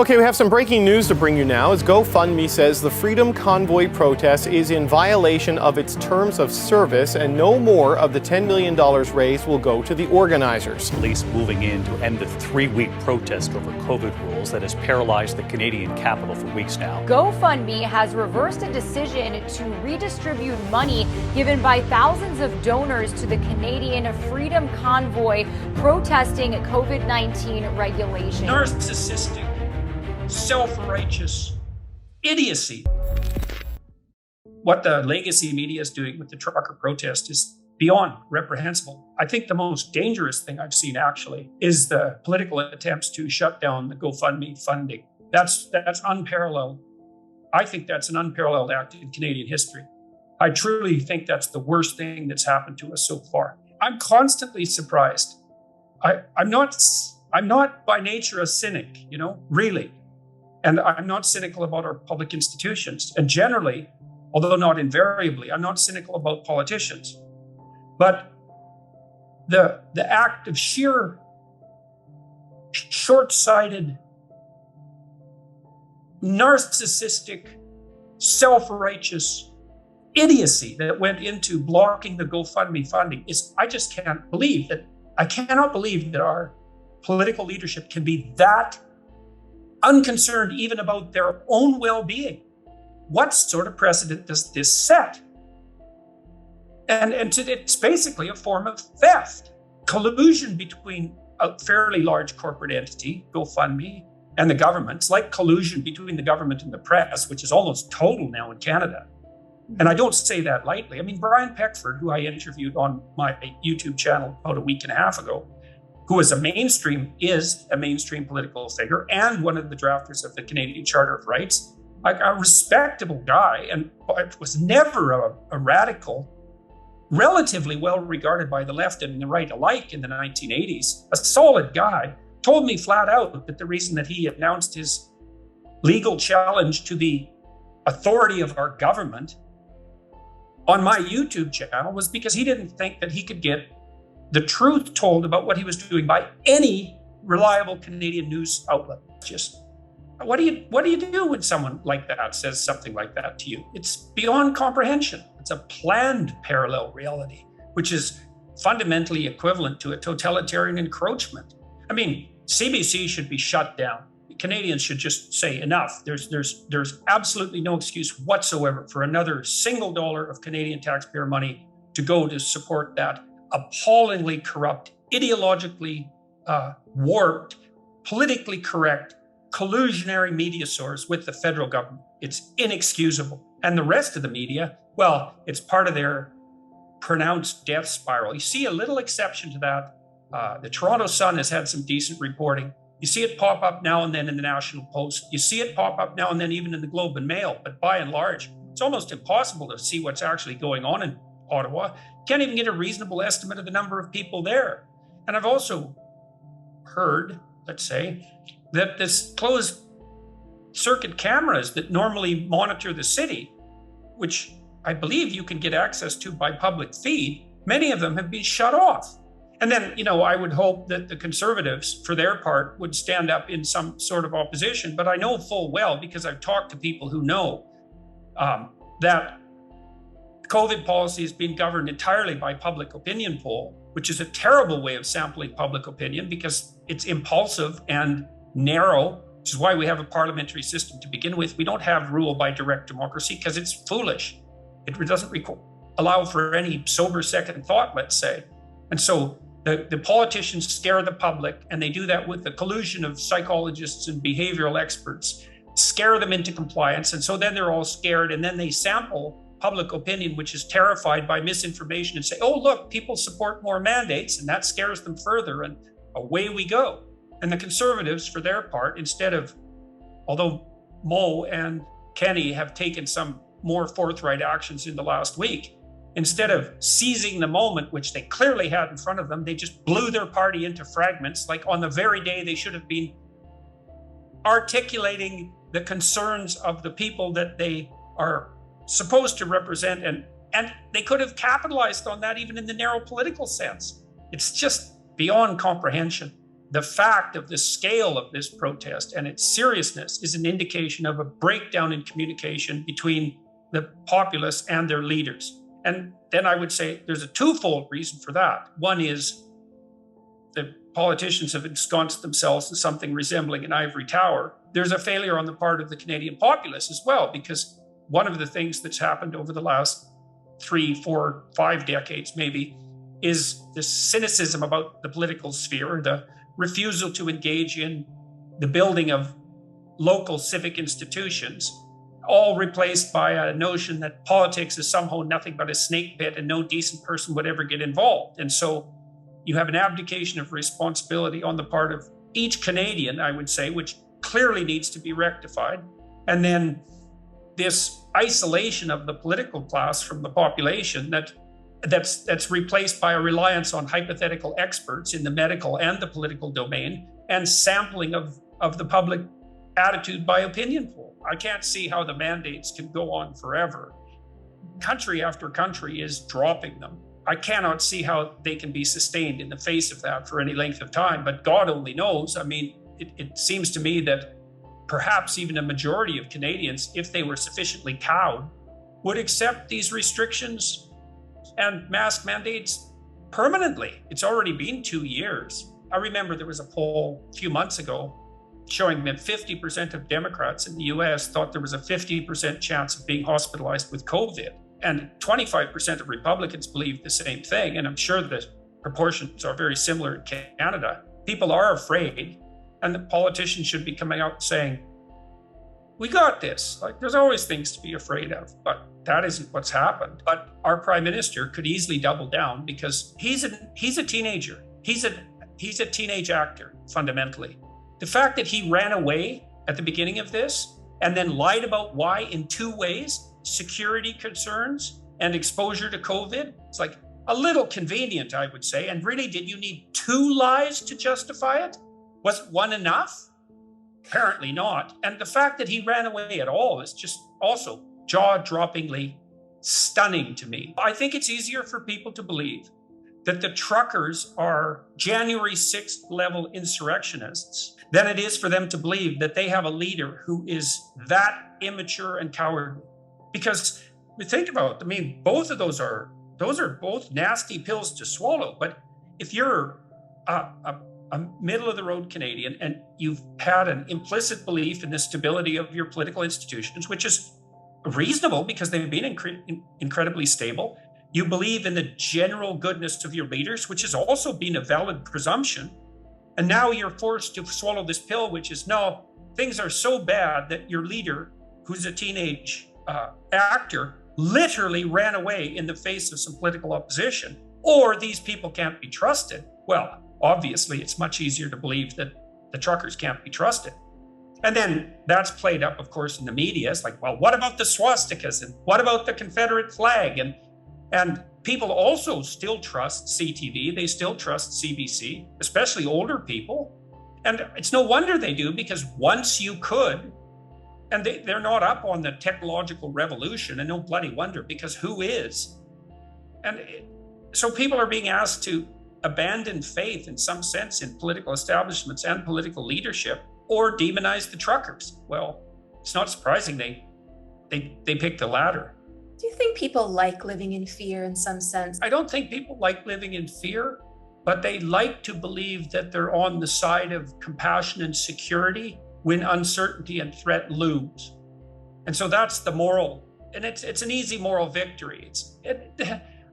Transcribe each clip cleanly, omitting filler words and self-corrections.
Okay, we have some breaking news to bring you now as GoFundMe says the Freedom Convoy protest is in violation of its terms of service and no more of the $10 million raised will go to the organizers. Police moving in to end the 3-week protest over COVID rules that has paralyzed the Canadian capital for weeks now. GoFundMe has reversed a decision to redistribute money given by thousands of donors to the Canadian Freedom Convoy protesting COVID-19 regulations. Narcissistic, self-righteous idiocy. What the legacy media is doing with the trucker protest is beyond reprehensible. I think the most dangerous thing I've seen actually is the political attempts to shut down the GoFundMe funding. That's unparalleled. I think that's an unparalleled act in Canadian history. I truly think that's the worst thing that's happened to us so far. I'm constantly surprised. I'm not by nature a cynic, really. And I'm not cynical about our public institutions. And generally, although not invariably, I'm not cynical about politicians. But the act of sheer short-sighted, narcissistic, self-righteous idiocy that went into blocking the GoFundMe funding is, I cannot believe that our political leadership can be that unconcerned even about their own well-being. What sort of precedent does this set? And it's basically a form of theft, collusion between a fairly large corporate entity, GoFundMe, and the government. It's like collusion between the government and the press, which is almost total now in Canada. And I don't say that lightly. I mean, Brian Peckford, who I interviewed on my YouTube channel about a week and a half ago, who is a mainstream political figure and one of the drafters of the Canadian Charter of Rights, like a respectable guy, and was never a radical, relatively well regarded by the left and the right alike in the 1980s, a solid guy, told me flat out that the reason that he announced his legal challenge to the authority of our government on my YouTube channel was because he didn't think that he could get the truth told about what he was doing by any reliable Canadian news outlet. Just, what do you do when someone like that says something like that to you? It's beyond comprehension. It's a planned parallel reality, which is fundamentally equivalent to a totalitarian encroachment. I mean, CBC should be shut down. Canadians should just say enough. There's absolutely no excuse whatsoever for another single dollar of Canadian taxpayer money to go to support that appallingly corrupt, ideologically warped, politically correct, collusionary media source with the federal government. It's inexcusable. And the rest of the media, well, it's part of their pronounced death spiral. You see a little exception to that. The Toronto Sun has had some decent reporting. You see it pop up now and then in the National Post. You see it pop up now and then even in the Globe and Mail. But by and large, it's almost impossible to see what's actually going on in Ottawa. Can't even get a reasonable estimate of the number of people there. And I've also heard, let's say, that this closed circuit cameras that normally monitor the city, which I believe you can get access to by public feed, many of them have been shut off. And then, I would hope that the Conservatives, for their part, would stand up in some sort of opposition. But I know full well, because I've talked to people who know that COVID policy is being governed entirely by public opinion poll, which is a terrible way of sampling public opinion because it's impulsive and narrow, which is why we have a parliamentary system to begin with. We don't have rule by direct democracy because it's foolish. It doesn't allow for any sober second thought, let's say. And so the politicians scare the public, and they do that with the collusion of psychologists and behavioral experts, scare them into compliance. And so then they're all scared, and then they sample public opinion, which is terrified by misinformation, and say, oh, look, people support more mandates, and that scares them further, and away we go. And the Conservatives, for their part, instead of, although Mo and Kenny have taken some more forthright actions in the last week, instead of seizing the moment, which they clearly had in front of them, they just blew their party into fragments, like on the very day they should have been articulating the concerns of the people that they are supposed to represent. And they could have capitalized on that even in the narrow political sense. It's just beyond comprehension. the fact of the scale of this protest and its seriousness is an indication of a breakdown in communication between the populace and their leaders. And then I would say there's a twofold reason for that. One is the politicians have ensconced themselves in something resembling an ivory tower. There's a failure on the part of the Canadian populace as well, because one of the things that's happened over the last 3, 4, 5 decades maybe is the cynicism about the political sphere, the refusal to engage in the building of local civic institutions, all replaced by a notion that politics is somehow nothing but a snake pit and no decent person would ever get involved. And so you have an abdication of responsibility on the part of each Canadian, I would say, which clearly needs to be rectified. And then this isolation of the political class from the population that's replaced by a reliance on hypothetical experts in the medical and the political domain and sampling of the public attitude by opinion poll. I can't see how the mandates can go on forever. Country after country is dropping them. I cannot see how they can be sustained in the face of that for any length of time, but God only knows. I mean, it seems to me that perhaps even a majority of Canadians, if they were sufficiently cowed, would accept these restrictions and mask mandates permanently. It's already been 2 years. I remember there was a poll a few months ago showing that 50% of Democrats in the US thought there was a 50% chance of being hospitalized with COVID. And 25% of Republicans believe the same thing. And I'm sure the proportions are very similar in Canada. People are afraid, and the politicians should be coming out saying, we got this. Like, there's always things to be afraid of, but that isn't what's happened. But our prime minister could easily double down because he's a teenager. He's a teenage actor, fundamentally. The fact that he ran away at the beginning of this and then lied about why in 2 ways, security concerns and exposure to COVID, it's like a little convenient, I would say. And really, did you need 2 lies to justify it? Was one enough? Apparently not. And the fact that he ran away at all is just also jaw-droppingly stunning to me. I think it's easier for people to believe that the truckers are January 6th level insurrectionists than it is for them to believe that they have a leader who is that immature and cowardly. Because think about it, I mean, both of those are both nasty pills to swallow. But if you're a middle-of-the-road Canadian and you've had an implicit belief in the stability of your political institutions, which is reasonable because they've been incredibly stable, you believe in the general goodness of your leaders, which has also been a valid presumption, and now you're forced to swallow this pill, which is, no, things are so bad that your leader, who's a teenage actor, literally ran away in the face of some political opposition, or these people can't be trusted. Well, obviously, it's much easier to believe that the truckers can't be trusted. And then that's played up, of course, in the media. It's like, well, what about the swastikas? And what about the Confederate flag? And people also still trust CTV. They still trust CBC, especially older people. And it's no wonder they do, because once you could, and they're not up on the technological revolution, and no bloody wonder, because who is? And so people are being asked to abandon faith in some sense in political establishments and political leadership, or demonize the truckers. Well, it's not surprising they picked the latter. Do you think people like living in fear in some sense? I don't think people like living in fear, but they like to believe that they're on the side of compassion and security when uncertainty and threat looms. And so that's the moral, and it's an easy moral victory.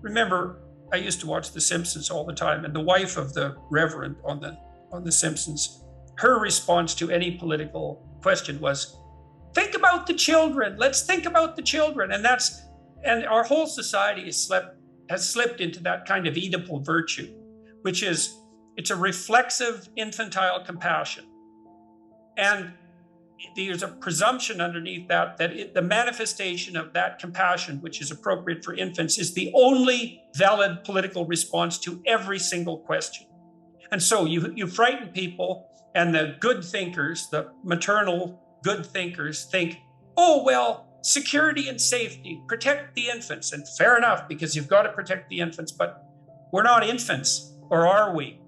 Remember, I used to watch The Simpsons all the time, and the wife of the Reverend on the Simpsons, her response to any political question was, think about the children. Let's think about the children. And our whole society has slipped into that kind of Oedipal virtue, which is, it's a reflexive infantile compassion. And there's a presumption underneath that the manifestation of that compassion, which is appropriate for infants, is the only valid political response to every single question. And so you frighten people, and the good thinkers, the maternal good thinkers, think, oh, well, security and safety, protect the infants. And fair enough, because you've got to protect the infants, but we're not infants, or are we?